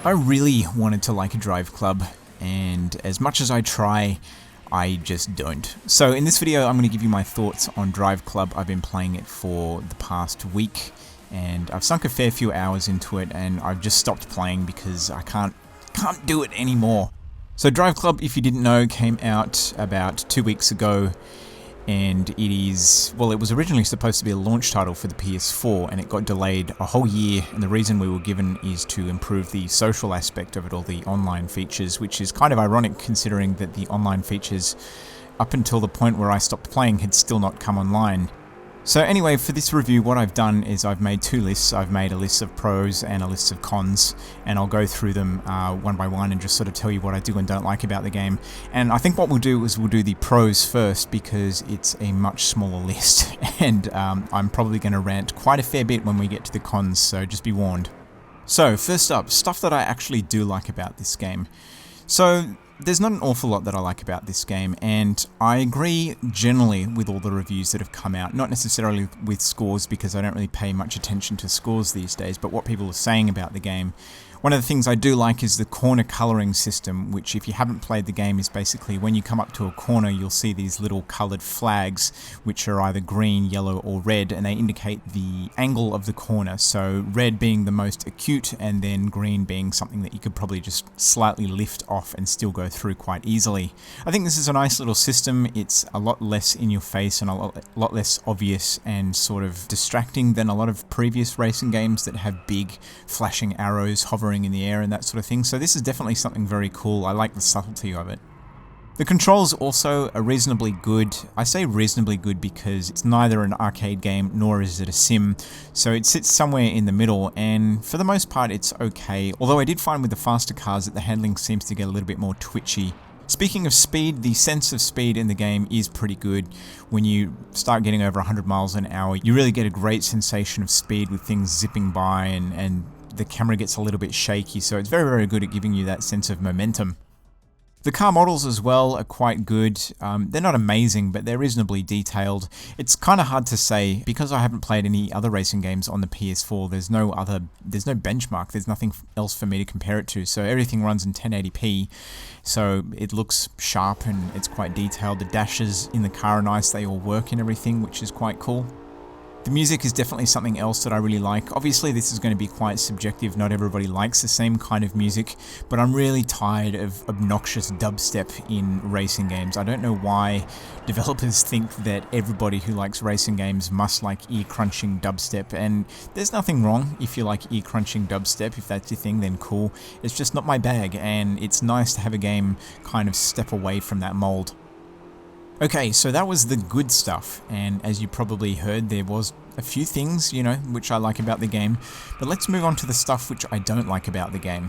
I really wanted to like a Driveclub, and as much as I try, I just don't. So in this video, I'm going to give you my thoughts on Driveclub. I've been playing it for the past week, and I've sunk a fair few hours into it, and I've just stopped playing because I can't do it anymore. So Driveclub, if you didn't know, came out about 2 weeks ago, and it was originally supposed to be a launch title for the PS4, and it got delayed a whole year, and the reason we were given is to improve the social aspect of it, all the online features, which is kind of ironic considering that the online features, up until the point where I stopped playing, had still not come online. So anyway, for this review, what I've done is I've made two lists. I've made a list of pros and a list of cons, and I'll go through them one by one and just sort of tell you what I do and don't like about the game. And I think what we'll do is we'll do the pros first because it's a much smaller list, and I'm probably going to rant quite a fair bit when we get to the cons, so just be warned. So first up, stuff that I actually do like about this game. So there's not an awful lot that I like about this game, and I agree generally with all the reviews that have come out, not necessarily with scores because I don't really pay much attention to scores these days, but what people are saying about the game. One of the things I do like is the corner colouring system, which if you haven't played the game is basically when you come up to a corner you'll see these little coloured flags which are either green, yellow or red, and they indicate the angle of the corner, so red being the most acute and then green being something that you could probably just slightly lift off and still go through quite easily. I think this is a nice little system. It's a lot less in your face and a lot less obvious and sort of distracting than a lot of previous racing games that have big flashing arrows hovering in the air and that sort of thing, so this is definitely something very cool. I like the subtlety of it. The controls also are reasonably good. I say reasonably good because it's neither an arcade game nor is it a sim, so it sits somewhere in the middle, and for the most part it's okay, although I did find with the faster cars that the handling seems to get a little bit more twitchy. Speaking of speed, the sense of speed in the game is pretty good. When you start getting over 100 miles an hour, you really get a great sensation of speed with things zipping by, and the camera gets a little bit shaky, so it's very, very good at giving you that sense of momentum. The car models as well are quite good. They're not amazing, but they're reasonably detailed. It's kind of hard to say because I haven't played any other racing games on the PS4. There's no benchmark. There's nothing else for me to compare it to. So everything runs in 1080p. So it looks sharp and it's quite detailed. The dashes in the car are nice. They all work and everything, which is quite cool. The music is definitely something else that I really like. Obviously this is going to be quite subjective, not everybody likes the same kind of music, but I'm really tired of obnoxious dubstep in racing games. I don't know why developers think that everybody who likes racing games must like ear-crunching dubstep, and there's nothing wrong if you like ear-crunching dubstep. If that's your thing, then cool. It's just not my bag, and it's nice to have a game kind of step away from that mold. Okay, so that was the good stuff, and as you probably heard, there was a few things, which I like about the game, but let's move on to the stuff which I don't like about the game.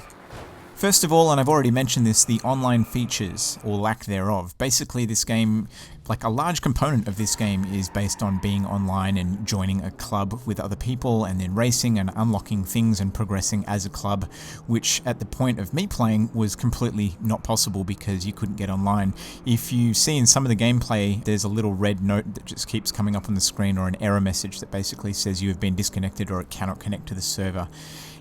First of all, and I've already mentioned this, the online features, or lack thereof. Basically this game, like a large component of this game is based on being online and joining a club with other people and then racing and unlocking things and progressing as a club, which at the point of me playing was completely not possible because you couldn't get online. If you see in some of the gameplay, there's a little red note that just keeps coming up on the screen, or an error message that basically says you have been disconnected or it cannot connect to the server.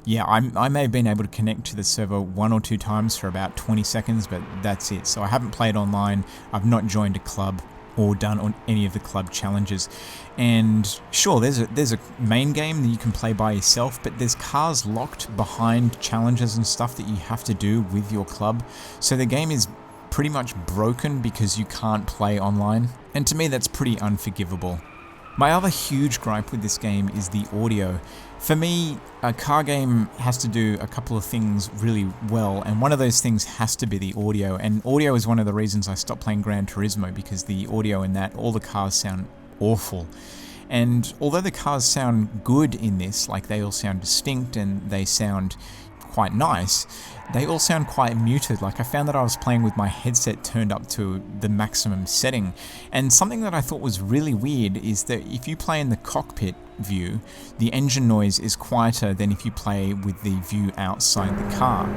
Yeah, I may have been able to connect to the server 1 or 2 times for about 20 seconds, but that's it. So I haven't played online, I've not joined a club or done on any of the club challenges. And sure, there's a main game that you can play by yourself, but there's cars locked behind challenges and stuff that you have to do with your club. So the game is pretty much broken because you can't play online. And to me, that's pretty unforgivable. My other huge gripe with this game is the audio. For me, a car game has to do a couple of things really well, and one of those things has to be the audio, and audio is one of the reasons I stopped playing Gran Turismo, because the audio in that, all the cars sound awful. And although the cars sound good in this, like they all sound distinct and they sound quite nice, they all sound quite muted. Like I found that I was playing with my headset turned up to the maximum setting, and something that I thought was really weird is that if you play in the cockpit view, the engine noise is quieter than if you play with the view outside the car.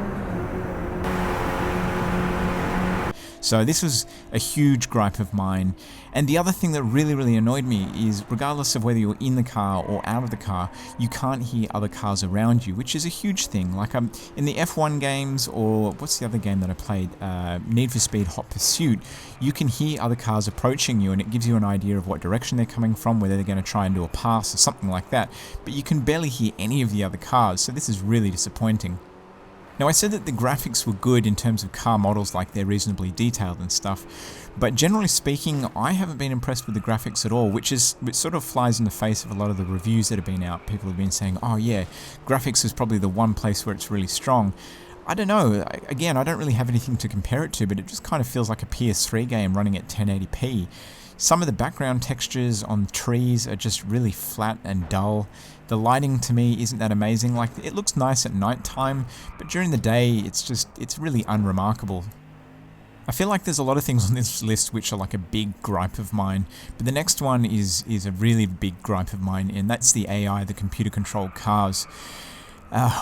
So this was a huge gripe of mine. And the other thing that really annoyed me is, regardless of whether you're in the car or out of the car, you can't hear other cars around you, which is a huge thing. Like in the F1 games, or what's the other game that I played, Need for Speed Hot Pursuit, you can hear other cars approaching you and it gives you an idea of what direction they're coming from, whether they're going to try and do a pass or something like that, but you can barely hear any of the other cars, so this is really disappointing. Now, I said that the graphics were good in terms of car models, like they're reasonably detailed and stuff, but generally speaking, I haven't been impressed with the graphics at all, which sort of flies in the face of a lot of the reviews that have been out. People have been saying, oh yeah, graphics is probably the one place where it's really strong. I don't know, again, I don't really have anything to compare it to, but it just kind of feels like a PS3 game running at 1080p. Some of the background textures on trees are just really flat and dull. The lighting to me isn't that amazing. Like, it looks nice at night time, but during the day it's really unremarkable. I feel like there's a lot of things on this list which are like a big gripe of mine, but the next one is a really big gripe of mine, and that's the AI, the computer controlled cars.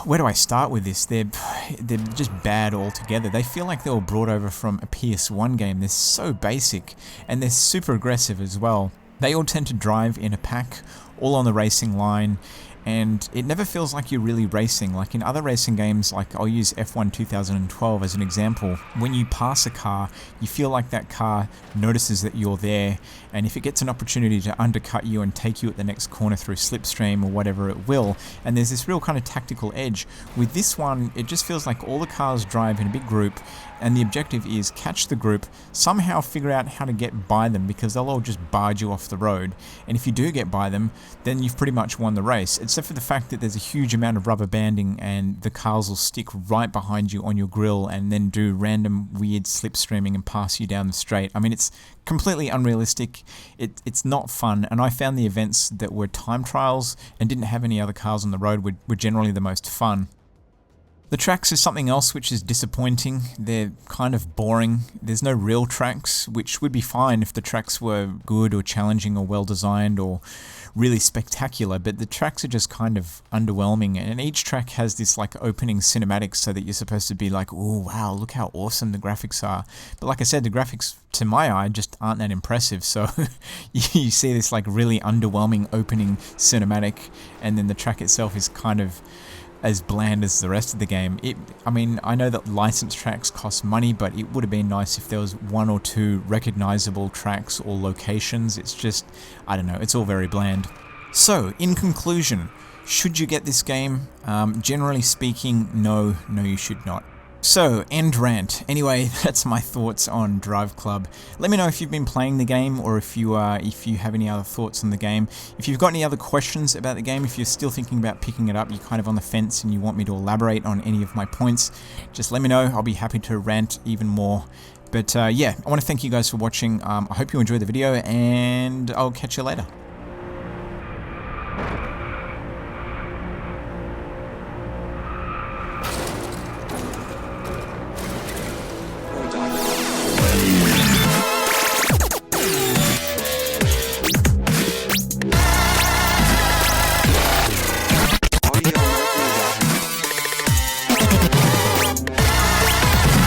Where do I start with this? They're just bad altogether. They feel like they were brought over from a PS1 game. They're so basic, and they're super aggressive as well. They all tend to drive in a pack, all on the racing line, and it never feels like you're really racing. Like in other racing games, like I'll use F1 2012 as an example, when you pass a car, you feel like that car notices that you're there, and if it gets an opportunity to undercut you and take you at the next corner through slipstream or whatever, it will, and there's this real kind of tactical edge. With this one, it just feels like all the cars drive in a big group, and the objective is catch the group, somehow figure out how to get by them, because they'll all just barge you off the road, and if you do get by them, then you've pretty much won the race, except for the fact that there's a huge amount of rubber banding and the cars will stick right behind you on your grill and then do random weird slipstreaming and pass you down the straight. I mean, it's completely unrealistic, it's not fun, and I found the events that were time trials and didn't have any other cars on the road were generally the most fun. The tracks is something else which is disappointing. They're kind of boring. There's no real tracks, which would be fine if the tracks were good or challenging or well designed or really spectacular, but the tracks are just kind of underwhelming, and each track has this like opening cinematic so that you're supposed to be like, oh wow, look how awesome the graphics are. But like I said, the graphics to my eye just aren't that impressive, so you see this like really underwhelming opening cinematic, and then the track itself is kind of as bland as the rest of the game. I mean, I know that licensed tracks cost money, but it would have been nice if there was one or two recognizable tracks or locations. It's just, I don't know, it's all very bland. So, in conclusion, should you get this game? Generally speaking, no, you should not. So, end rant. Anyway, that's my thoughts on Driveclub. Let me know if you've been playing the game, or if you have any other thoughts on the game. If you've got any other questions about the game, if you're still thinking about picking it up, you're kind of on the fence and you want me to elaborate on any of my points, just let me know. I'll be happy to rant even more. But yeah, I want to thank you guys for watching. I hope you enjoyed the video, and I'll catch you later.